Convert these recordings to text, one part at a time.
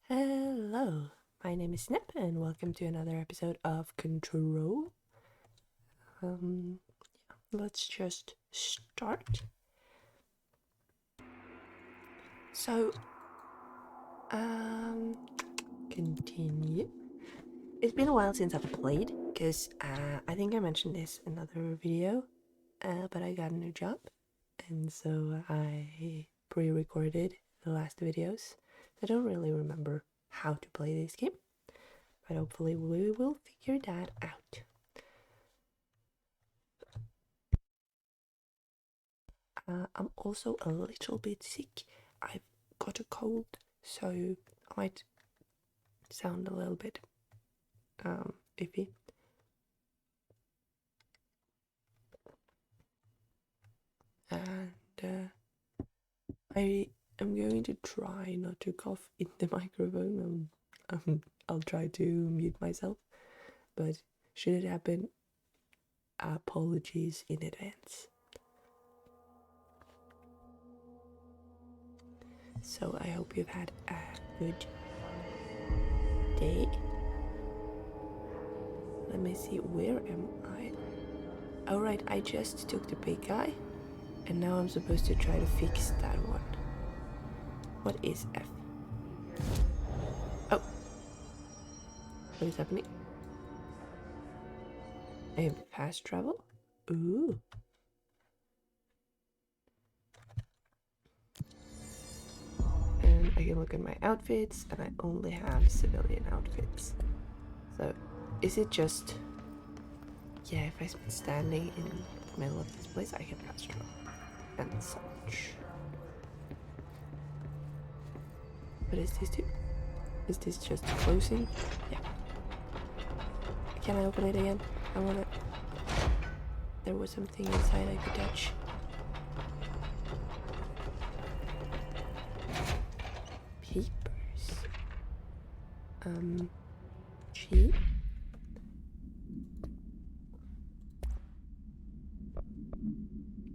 Hello, my name is Snip, and welcome to another episode of Control. Let's just start. So, continue. It's been a while since I've played, because I think I mentioned this in another video, but I got a new job, and so I pre-recorded the last videos. I don't really remember how to play this game, but hopefully we will figure that out. I'm also a little bit sick. I've got a cold, so I might sound a little bit iffy. And I am going to try not to cough in the microphone. I'll try to mute myself, but should it happen, apologies in advance. So I hope you've had a good day. Let me see, where am I? Oh right, I just took the big guy, and now I'm supposed to try to fix that one. What is F? Oh! What is happening? I have fast travel? Ooh! And I can look at my outfits, and I only have civilian outfits. So, is it just... Yeah, if I'm standing in the middle of this place, I can fast travel. And such. What is this do? Is this just closing? Yeah. Can I open it again? I wanna... There was something inside I could touch. Papers. G.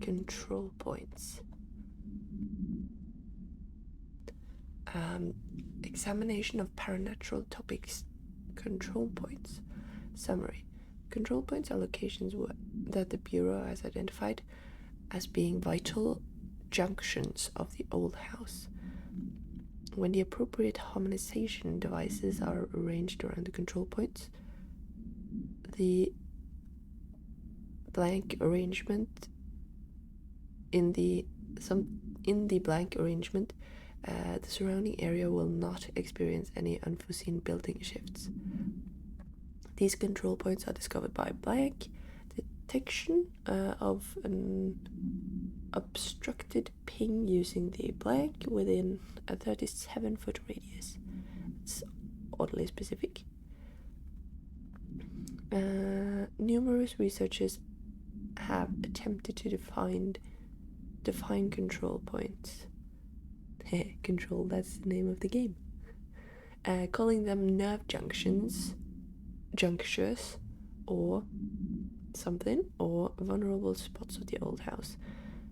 Control points. Examination of paranatural topics. Control points. Summary. Control points are locations that the Bureau has identified as being vital junctions of the old house. When the appropriate harmonization devices are arranged around the control points, the blank arrangement the surrounding area will not experience any unforeseen building shifts. These control points are discovered by blank detection of an obstructed ping using the blank within a 37-foot radius. It's oddly specific. Numerous researchers have attempted to define control points. Control, that's the name of the game. Calling them nerve junctures, or something, or vulnerable spots of the old house.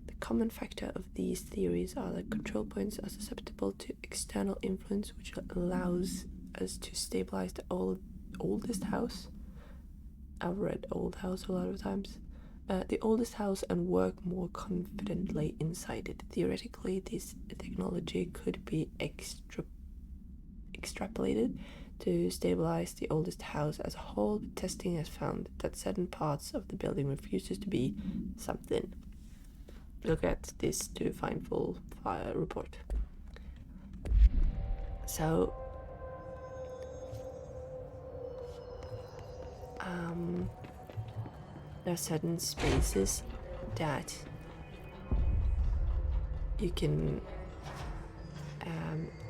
The common factor of these theories are that control points are susceptible to external influence, which allows us to stabilize the oldest house. I've read old house a lot of times. The oldest house and work more confidently inside it. Theoretically, this technology could be extrapolated to stabilize the oldest house as a whole, but testing has found that certain parts of the building refuses to be something. Look at this to find full report. So, there are certain spaces that you can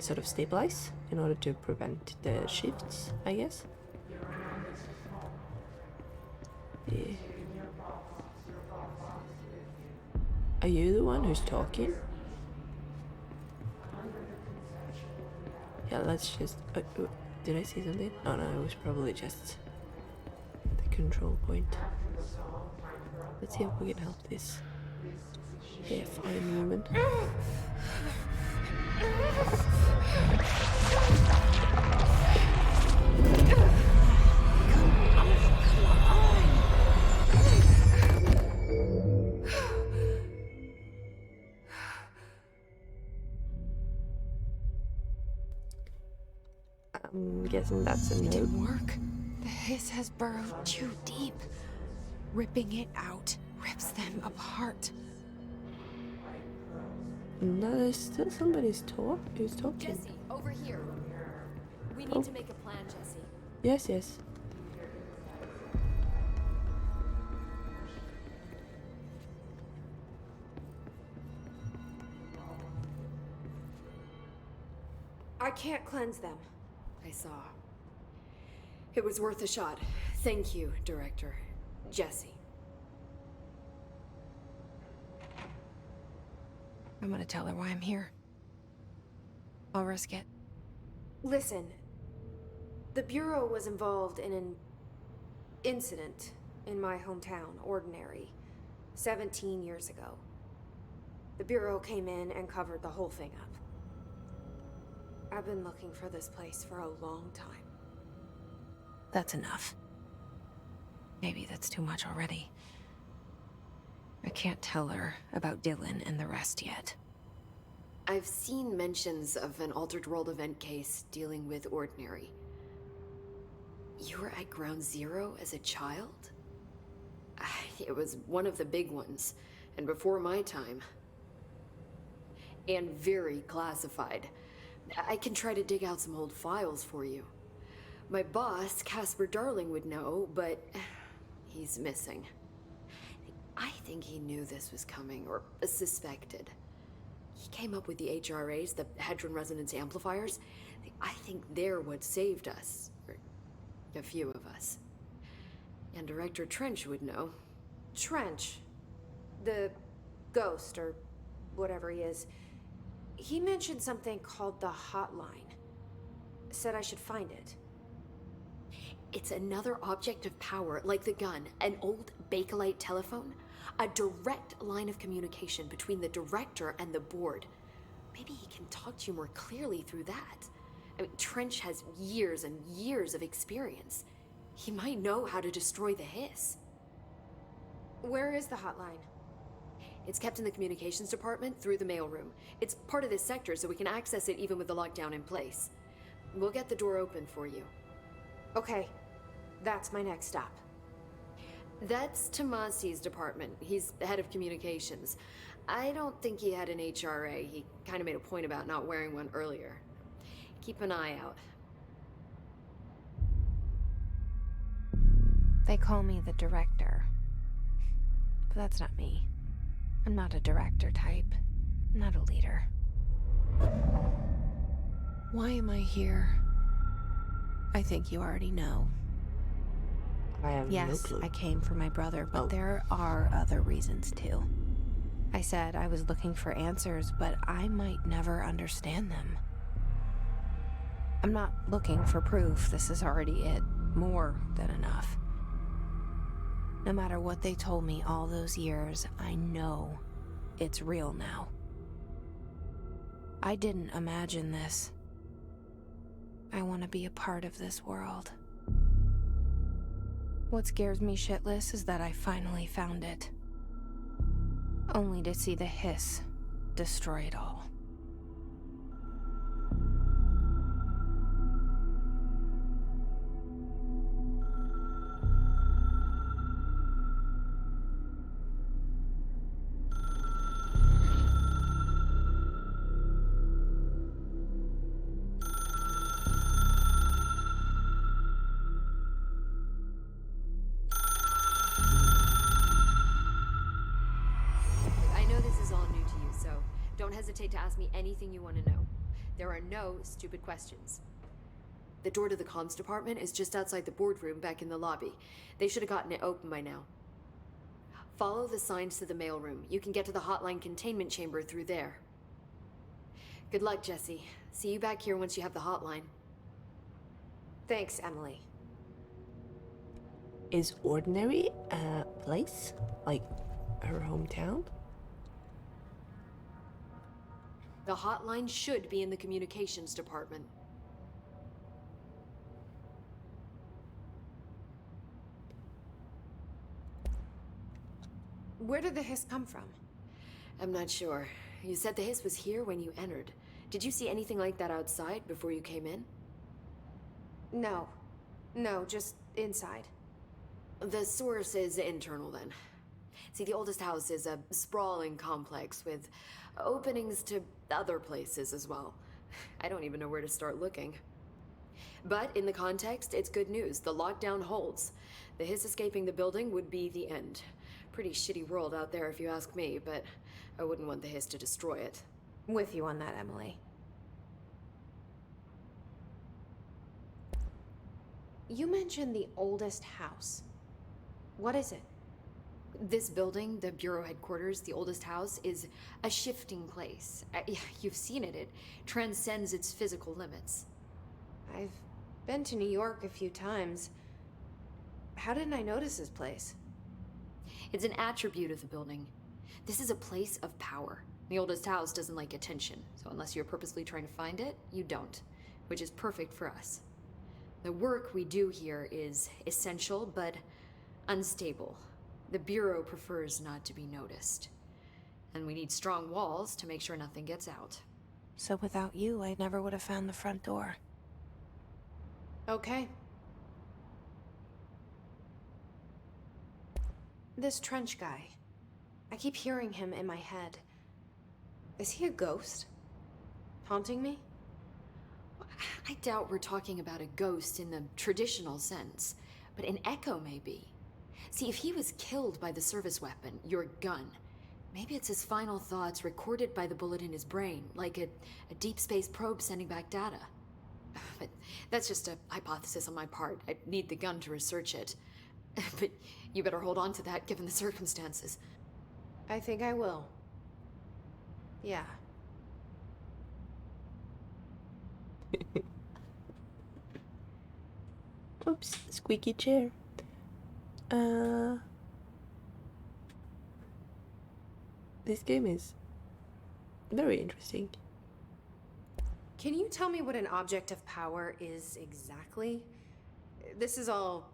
sort of stabilize in order to prevent the shifts, I guess. Are you the one who's talking? Yeah, let's just... did I see something? Oh no, it was probably just the control point. Let's see if we can help this fine woman. I'm guessing that's a It note. didn't work. The hiss has burrowed too deep. Ripping it out rips them apart. No, there's still somebody's who's talking. Jesse, over here. We need Oh. to make a plan, Jesse. Yes, yes. I can't cleanse them. I saw. It was worth a shot. Thank you, Director. Jesse. I'm gonna tell her why I'm here. I'll risk it. Listen. The Bureau was involved in an incident in my hometown, Ordinary, 17 years ago. The Bureau came in and covered the whole thing up. I've been looking for this place for a long time. That's enough. Maybe that's too much already. I can't tell her about Dylan and the rest yet. I've seen mentions of an Altered World event case dealing with Ordinary. You were at Ground Zero as a child? It was one of the big ones, and before my time. And very classified. I can try to dig out some old files for you. My boss, Casper Darling, would know, but he's missing. I think he knew this was coming, or suspected. He came up with the HRAs, the Hadron Resonance Amplifiers. I think they're what saved us. Or a few of us. And Director Trench would know. Trench? The ghost, or whatever he is. He mentioned something called the Hotline. Said I should find it. It's another object of power, like the gun, an old Bakelite telephone. A direct line of communication between the director and the board. Maybe he can talk to you more clearly through that. I mean, Trench has years and years of experience. He might know how to destroy the hiss. Where is the hotline? It's kept in the communications department through the mailroom. It's part of this sector, so we can access it even with the lockdown in place. We'll get the door open for you. Okay, that's my next stop. That's Tomasi's department. He's the head of communications. I don't think he had an HRA. He kind of made a point about not wearing one earlier. Keep an eye out. They call me the director. But that's not me. I'm not a director type. I'm not a leader. Why am I here? I think you already know. I have no Yes, clue. I came for my brother, but Oh. there are other reasons too. I said I was looking for answers, but I might never understand them. I'm not looking for proof. This is already it. More than enough. No matter what they told me all those years, I know it's real now. I didn't imagine this. I want to be a part of this world. What scares me shitless is that I finally found it. Only to see the hiss destroy it all. I know this is all new to you, so don't hesitate to ask me anything you want to know. There are no stupid questions. The door to the comms department is just outside the boardroom back in the lobby. They should have gotten it open by now. Follow the signs to the mailroom. You can get to the hotline containment chamber through there. Good luck, Jesse. See you back here once you have the hotline. Thanks, Emily. Is Ordinary a place? Like her hometown? The hotline should be in the communications department. Where did the hiss come from? I'm not sure. You said the hiss was here when you entered. Did you see anything like that outside before you came in? No. No, just inside. The source is internal then. See, the oldest house is a sprawling complex with openings to other places as well. I don't even know where to start looking. But in the context, it's good news. The lockdown holds. The hiss escaping the building would be the end. Pretty shitty world out there if you ask me, but I wouldn't want the hiss to destroy it. With you on that, Emily. You mentioned the oldest house. What is it? This building, the Bureau headquarters, the oldest house, is a shifting place. You've seen it. It transcends its physical limits. I've been to New York a few times. How didn't I notice this place? It's an attribute of the building. This is a place of power. The oldest house doesn't like attention, so unless you're purposely trying to find it, you don't, which is perfect for us. The work we do here is essential, but unstable. The Bureau prefers not to be noticed. And we need strong walls to make sure nothing gets out. So without you, I never would have found the front door. Okay. This Trench guy. I keep hearing him in my head. Is he a ghost? Haunting me? I doubt we're talking about a ghost in the traditional sense, but an echo maybe. See, if he was killed by the service weapon, your gun, maybe it's his final thoughts recorded by the bullet in his brain, like a deep space probe sending back data. But that's just a hypothesis on my part. I need the gun to research it. But you better hold on to that given the circumstances. I think I will. Yeah. Oops, squeaky chair. This game is very interesting. Can you tell me what an object of power is exactly? This is all,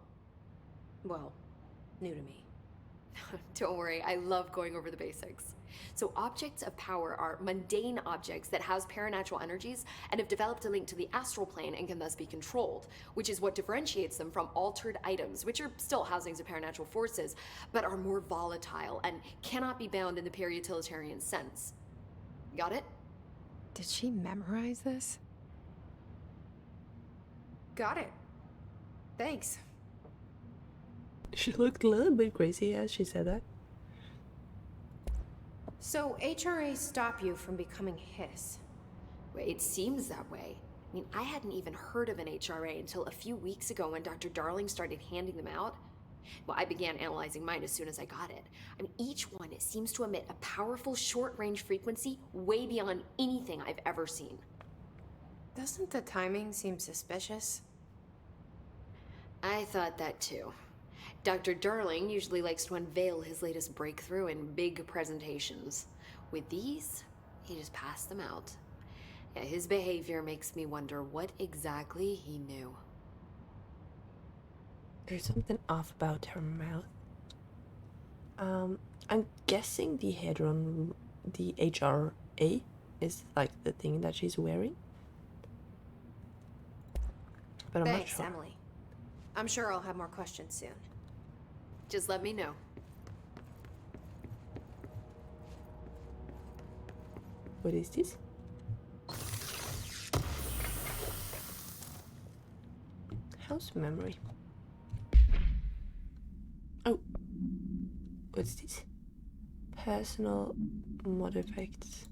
well, new to me. Don't worry, I love going over the basics. So objects of power are mundane objects that house paranatural energies and have developed a link to the astral plane and can thus be controlled, which is what differentiates them from altered items, which are still housings of paranatural forces, but are more volatile and cannot be bound in the peri-utilitarian sense. Got it? Did she memorize this? Got it. Thanks. She looked a little bit crazy as she said that. So HRA stop you from becoming Hiss? Well, it seems that way. I mean, I hadn't even heard of an HRA until a few weeks ago when Dr. Darling started handing them out. Well, I began analyzing mine as soon as I got it. I mean, each one seems to emit a powerful short-range frequency way beyond anything I've ever seen. Doesn't the timing seem suspicious? I thought that too. Dr. Darling usually likes to unveil his latest breakthrough in big presentations. With these, he just passed them out. Yeah, his behavior makes me wonder what exactly he knew. There's something off about her mouth. I'm guessing the Hadron, the HRA, is like the thing that she's wearing. But I'm Thanks, not sure. Emily. I'm sure I'll have more questions soon. Just let me know. What is this? House memory. Oh, what's this? Personal mod effects.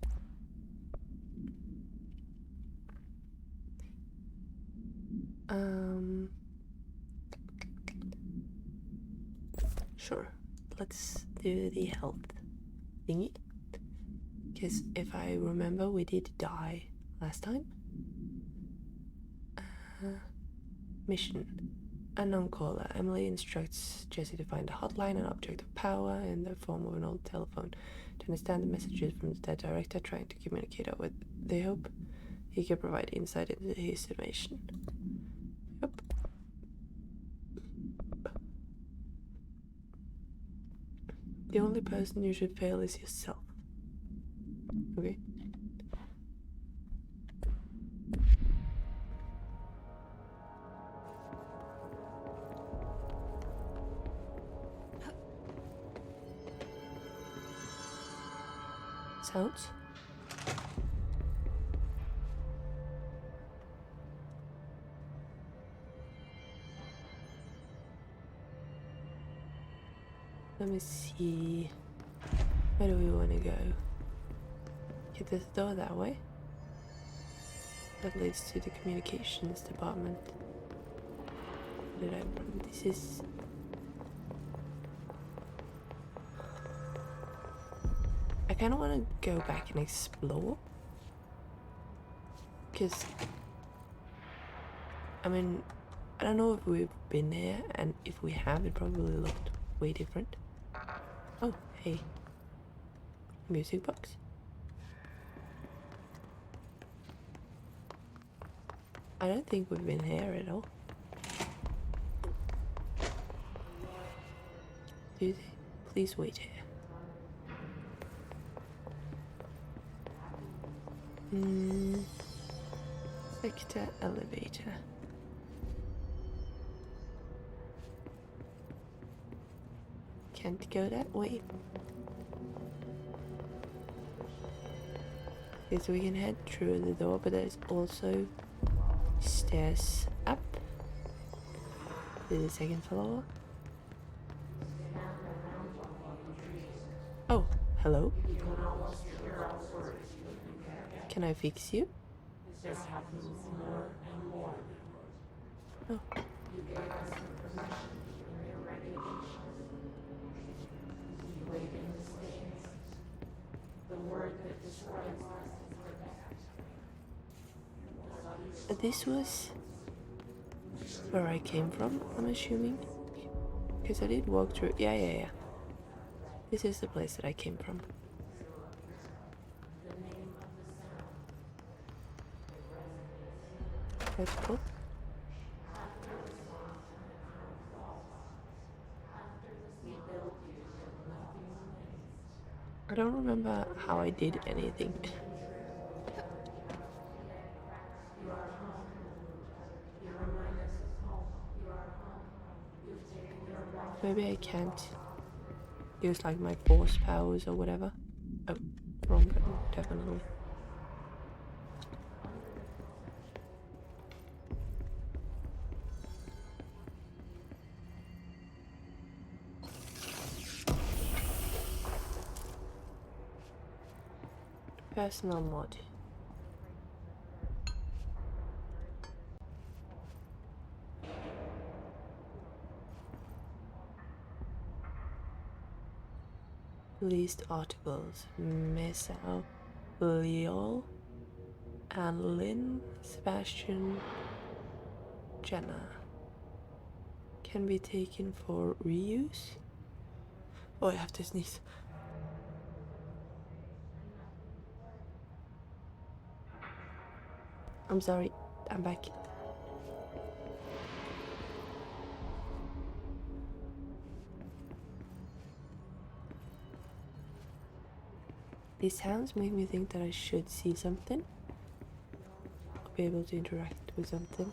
Sure, let's do the health thingy. Because if I remember, we did die last time. Mission. Unknown caller. Emily instructs Jesse to find a hotline, an object of power in the form of an old telephone, to understand the messages from the dead director trying to communicate with. They hope he can provide insight into his situation. Yep. The only person you should fail is yourself. Okay. sounds. Let me see. Where do we want to go? Get this door that way. That leads to the communications department. Where did I put this? Is I kind of want to go back and explore, because I mean, I don't know if we've been here, and if we have, it probably looked way different. Oh, hey. Music box. I don't think we've been here at all. Do they? Please wait here. Sector elevator. Can't go that way. Okay, so we can head through the door, but there's also stairs up to the second floor. Oh, hello. Can I fix you? Oh. This was where I came from, I'm assuming. Because I did walk through. Yeah. This is the place that I came from. That's cool. I don't remember how I did anything. Maybe I can't use like my force powers or whatever. Oh, wrong button, definitely. Personal mod. Released articles. Mesau, Leol, and Lynn, Sebastian, Jenna. Can be taken for reuse. Oh, I have to sneeze. I'm sorry, I'm back. These sounds make me think that I should see something, or be able to interact with something.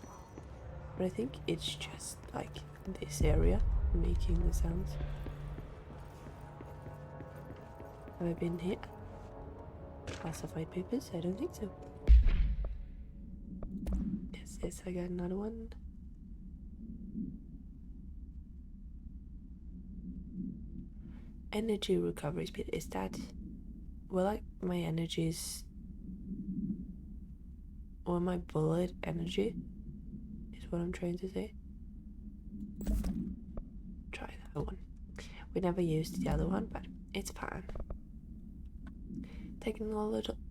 But I think it's just like this area making the sounds. Have I been here? Classified papers? I don't think so. Yes, I got another one. Energy recovery speed. Is that... Well, like my energy is... Or my bullet energy is what I'm trying to say. Try that one. We never used the other one, but it's fine.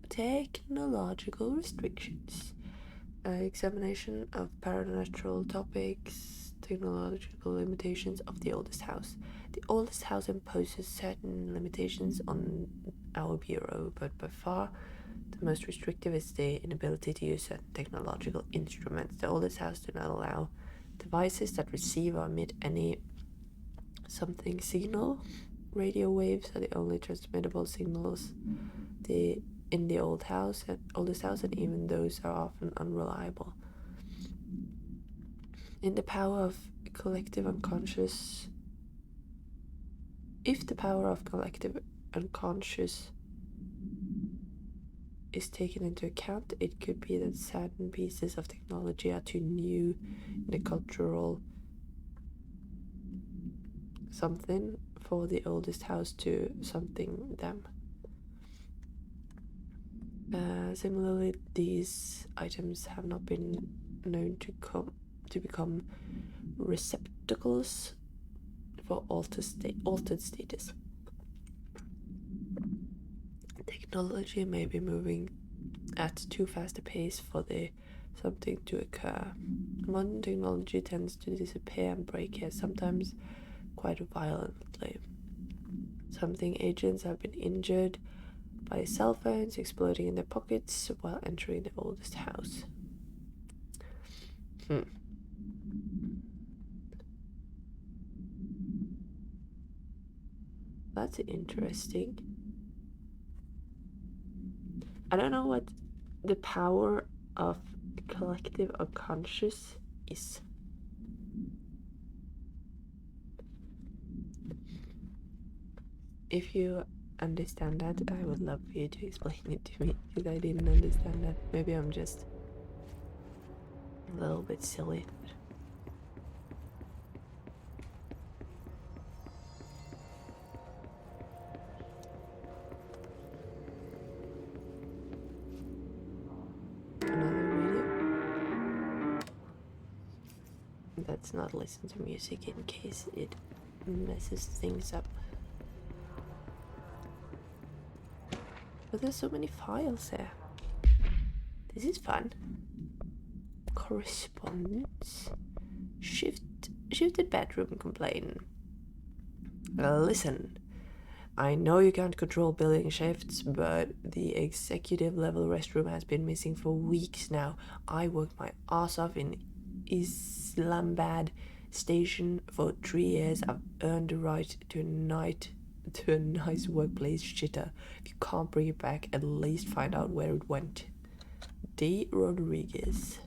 Technological restrictions. Examination of paranatural topics. Technological limitations of the oldest house. The oldest house imposes certain limitations on our bureau, but by far the most restrictive is the inability to use certain technological instruments. The oldest house do not allow devices that receive or emit any something signal. Radio waves are the only transmittable signals in the oldest house, and even those are often unreliable. In the power of collective unconscious, if the power of collective unconscious is taken into account, it could be that certain pieces of technology are too new in the cultural something for the oldest house to something them. Similarly, these items have not been known to become receptacles for altered status. Technology may be moving at too fast a pace for the something to occur. Modern technology tends to disappear and break here, sometimes quite violently. Something agents have been injured by cell phones exploding in their pockets while entering the oldest house. That's interesting. I don't know what the power of collective unconscious is. If you understand that, I would love for you to explain it to me, because I didn't understand that. Maybe I'm just a little bit silly. Another radio. Let's not listen to music in case it messes things up. But there's so many files here. This is fun. Correspondence. Shifted bedroom complaint. Listen, I know you can't control building shifts, but the executive level restroom has been missing for weeks now. I worked my ass off in Islamabad station for 3 years. I've earned the right to a nice workplace shitter. If you can't bring it back, at least find out where it went. D. Rodriguez.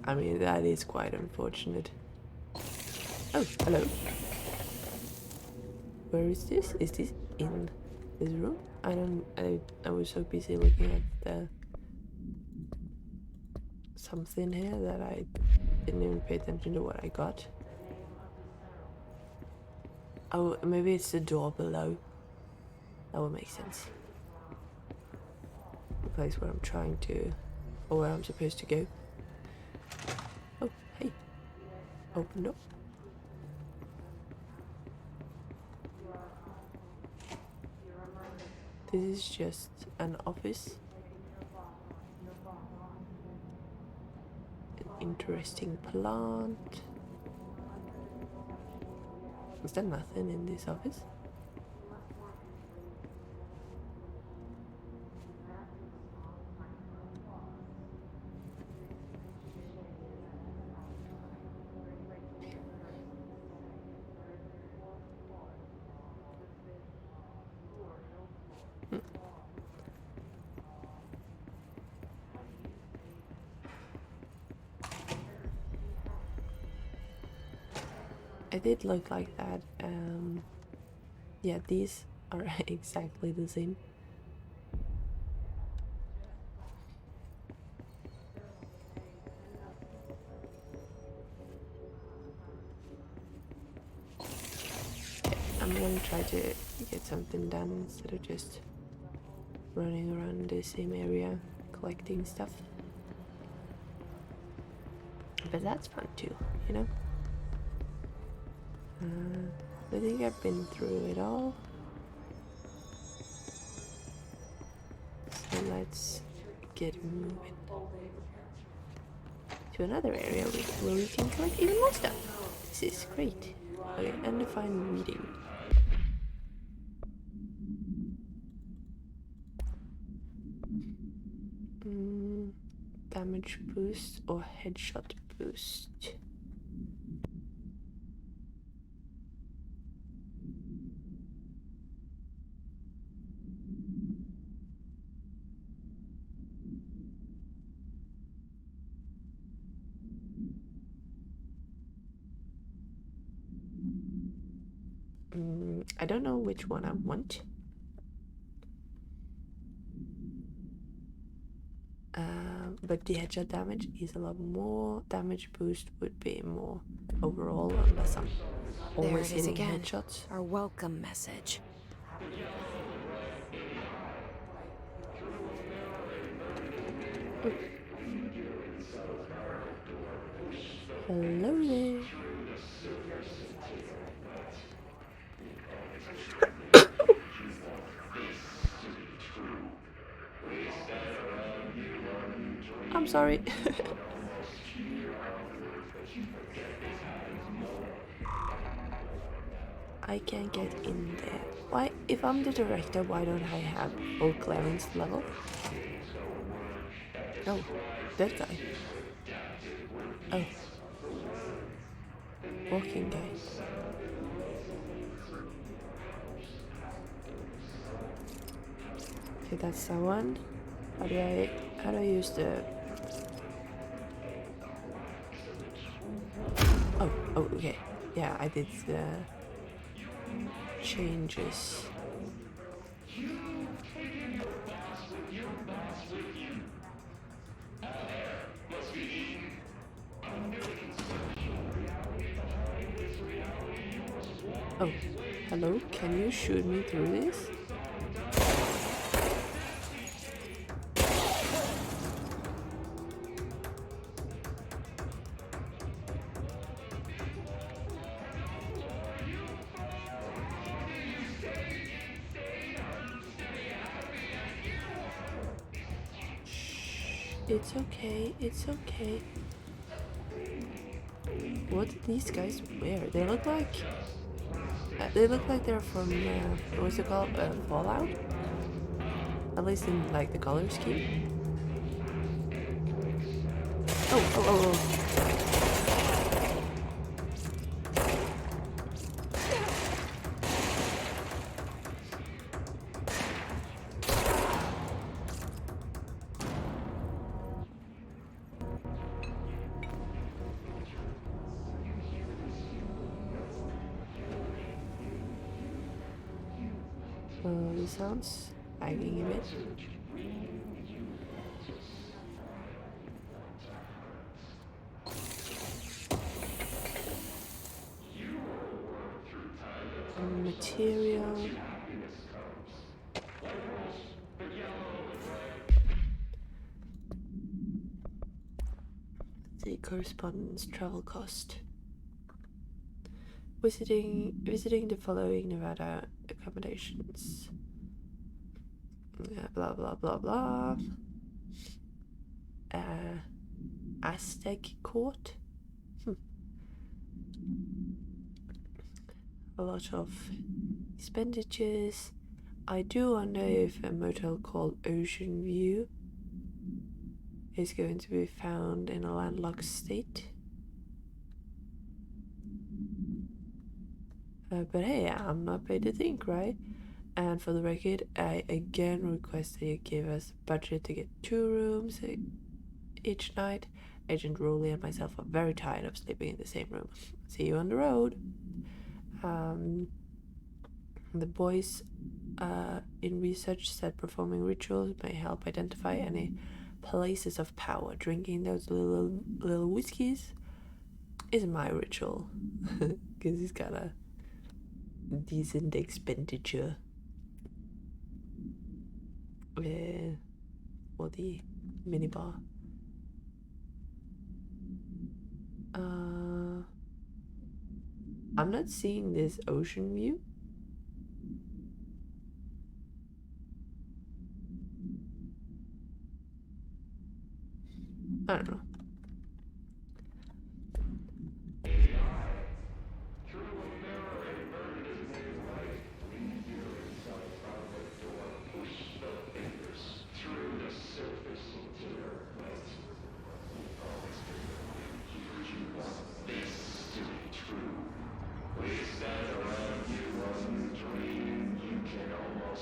I mean, that is quite unfortunate. Oh, hello. Where is this? Is this in this room? I was so busy looking at the something here that I didn't even pay attention to what I got. Oh, maybe it's the door below. That would make sense. The place where I'm trying to, or where I'm supposed to go. Oh, hey. Open up. This is just an office. An interesting plant. Is there nothing in this office? It did look like that. Yeah, these are exactly the same. I'm gonna try to get something done instead of just running around the same area collecting stuff. But that's fun too, you know? I think I've been through it all. So let's get moving to another area where we can collect even more stuff. This is great. Okay, undefined reading. Damage boost or headshot boost. I don't know which one I want. But the headshot damage is a lot more. Damage boost would be more overall, unless I'm There always it is hitting again. headshots. Our welcome message. Hello there. I'm sorry. I can't get in there. Why? If I'm the director, why don't I have full clearance level? Oh, that guy. Oh. Walking guy. Okay, that's the one. How do I use the... Oh, okay. Yeah, I did the changes. Oh, hello? Can you shoot me through this? It's okay, it's okay. What did these guys wear? They look like they're from what's it called? Fallout? At least in like the color scheme. Oh. This sounds lagging a bit. Material. The correspondence travel cost. Visiting the following Nevada accommodations. Blah blah blah blah. Aztec Court. A lot of expenditures. I do wonder if a motel called Ocean View is going to be found in a landlocked state. But hey, I'm not paid to think, right? And for the record, I again request that you give us a budget to get 2 rooms each night. Agent Rowley and myself are very tired of sleeping in the same room. See you on the road. The boys in research said performing rituals may help identify any places of power. Drinking those little whiskeys is my ritual. Because it's got a decent expenditure. Or the minibar. I'm not seeing this ocean view. I don't know.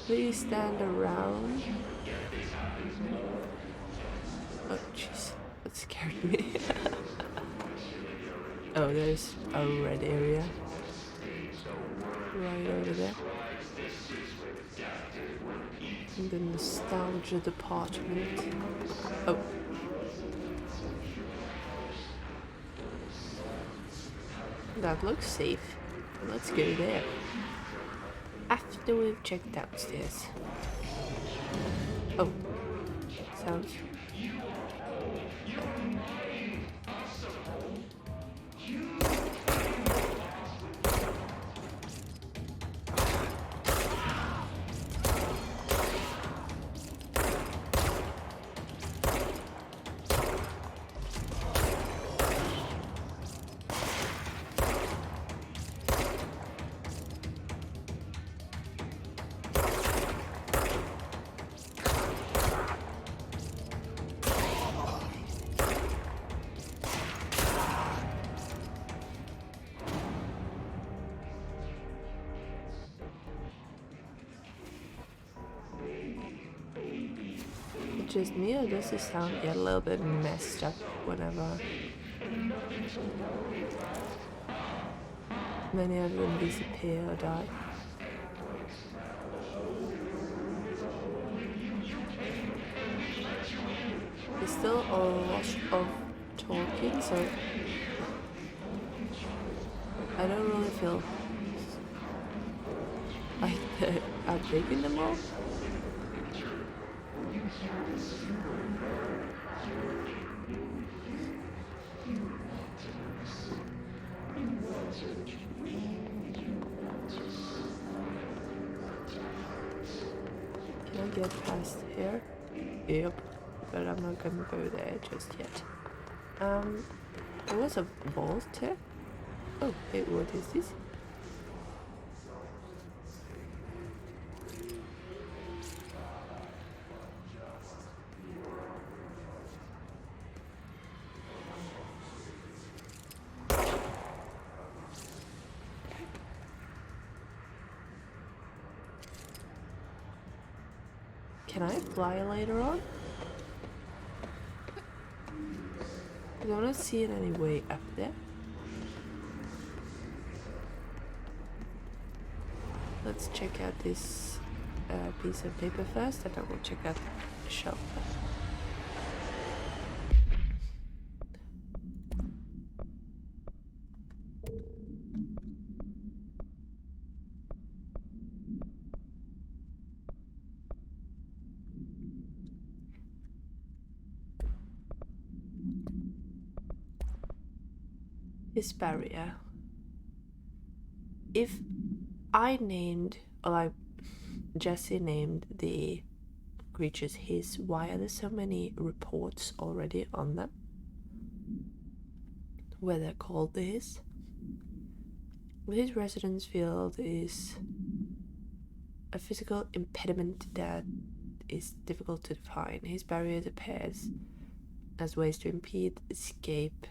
Please stand around. Oh, jeez. That scared me. Oh, there's a red area. right over there. In the nostalgia department. Oh. That looks safe. Let's go there. After we've checked downstairs. Oh. Sounds. Just me, or does the sound get a little bit messed up whenever many of them disappear or die? There's still a lot of talking, so I don't really feel like I'm taking them all. Can I get past here? Yep, but I'm not gonna go there just yet. There was a vault here. Oh, hey, what is this? Can I fly later on? I don't see it any way up there. Let's check out this piece of paper first, and then we'll check out the shelf. His barrier. If I named, or like Jesse named the creatures his, why are there so many reports already on them? Where they're called his? His residence field is a physical impediment that is difficult to define. His barriers appears as ways to impede escape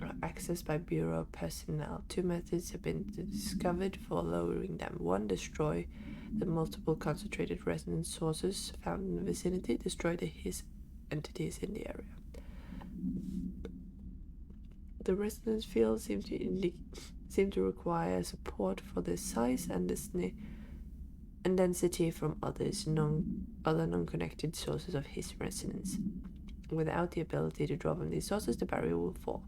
or access by Bureau personnel. Two methods have been discovered for lowering them. One, destroy the multiple concentrated resonance sources found in the vicinity. Destroy the his entities in the area. The resonance field seem to require support for their size and density from other non-connected sources of his resonance. Without the ability to draw from these sources, the barrier will fall.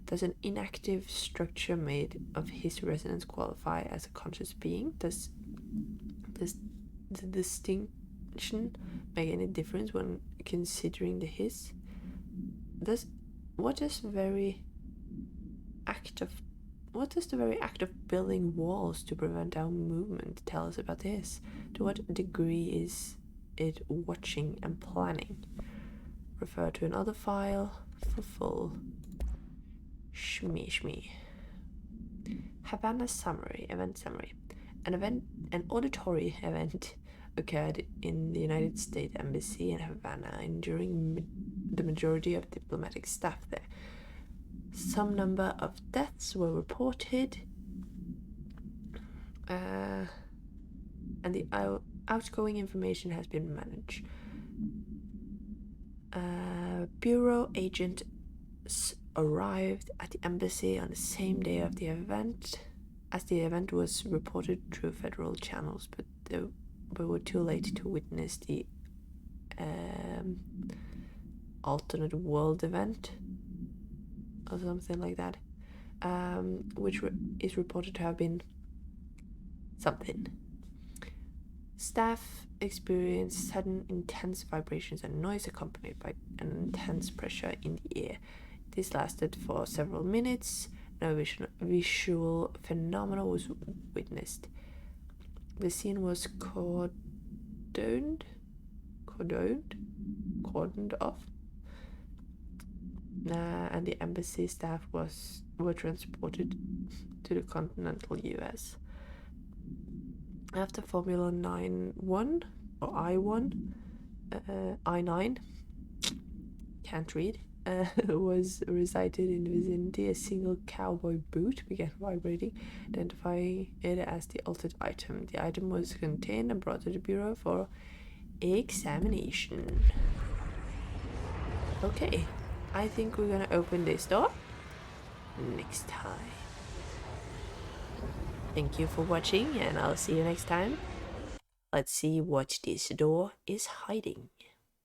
Does an inactive structure made of his resonance qualify as a conscious being? Does the distinction make any difference when considering the his? What does the very act of building walls to prevent our movement tell us about this? To what degree is it watching and planning? Refer to another file for full shmee. Havana summary, event summary. An auditory event occurred in the United States Embassy in Havana, enduring the majority of diplomatic staff there. Some number of deaths were reported, and the outgoing information has been managed. Bureau agents arrived at the embassy on the same day of the event as the event was reported through federal channels, but we were too late to witness the alternate world event or something like that, which is reported to have been something. Staff experienced sudden intense vibrations and noise accompanied by an intense pressure in the air. This lasted for several minutes. No visual phenomena was witnessed. The scene was cordoned off, and the embassy staff were transported to the continental US. After Formula 9-1 or I9, can't read, was recited in the vicinity, a single cowboy boot began vibrating, identifying it as the altered item. The item was contained and brought to the Bureau for examination. Okay, I think we're gonna open this door next time. Thank you for watching, and I'll see you next time. Let's see what this door is hiding.